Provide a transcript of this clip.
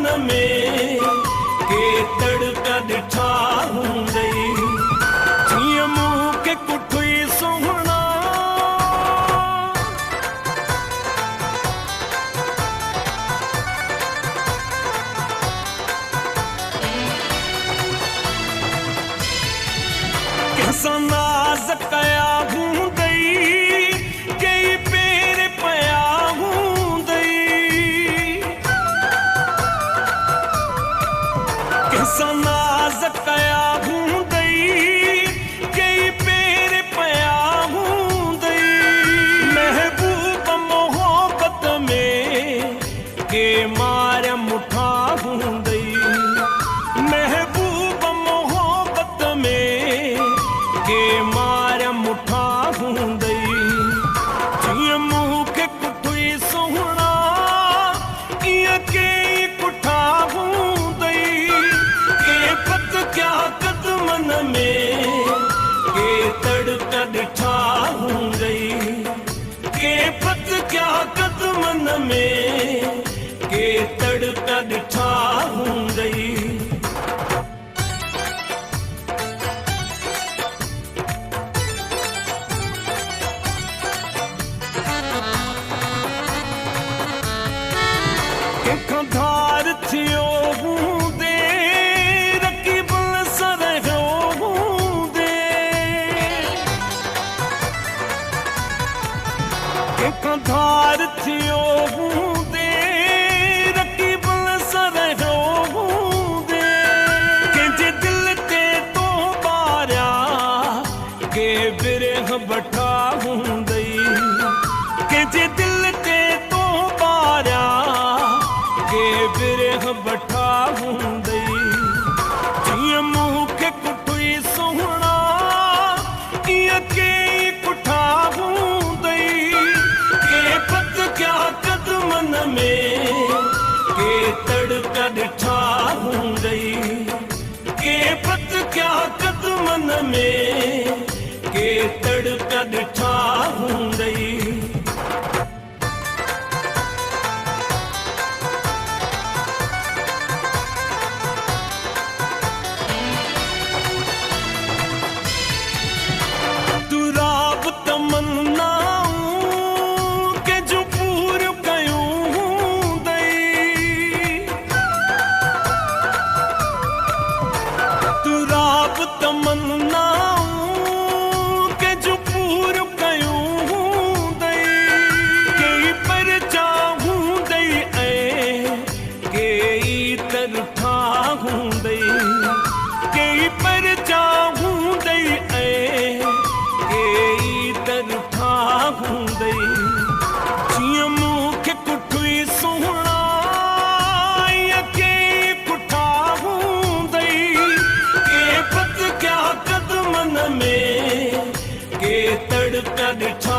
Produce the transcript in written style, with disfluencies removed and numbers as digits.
मन में के तड़का दिठा हूंदई जीअं मुंह के कुठुई सुहिणा कंहिंसां नाज़ कया हूंदई कई पेर पया हूंदई कंहिंसां नाज़ कया हूंदई कई पेर पया हूंदई महबूब मोहब्बत में के मार मुठा हूंदई महबूब मोहब्बत में के मार मुठा हूंदई जीअं मुंह के कुठुई सुहिणा ईअं के कुठा हूंदई के पत क्या कदमन में के तड़का दिठा हूंदई के पत क्या कदमन में के तड़का दिठा हूंदई कंहिंखां धार थियो हूंदे रकीब सरहियो हूंदे कंहिंखां धार थियो हूंदे रकीब सरहियो हूंदे कंहिंजे दिल ते तो ॿारिया के बिरह बठा हूंदई कंहिंजे दिल ते तो ॿारिया के बिरह बठा हूंदई जीअं मुंह के कुठुई सुहिणा ईअं के कुठा हूंदई के पत क्या कदमन में के तड़का दिठा हूंदई के पत क्या कदमन में के तड़का दिठा हूंदई जीअं मुंह के कुठुई सुहिणा ईअं के कुठा हूंदई के पत क्या कदमन में के तड़का दिठा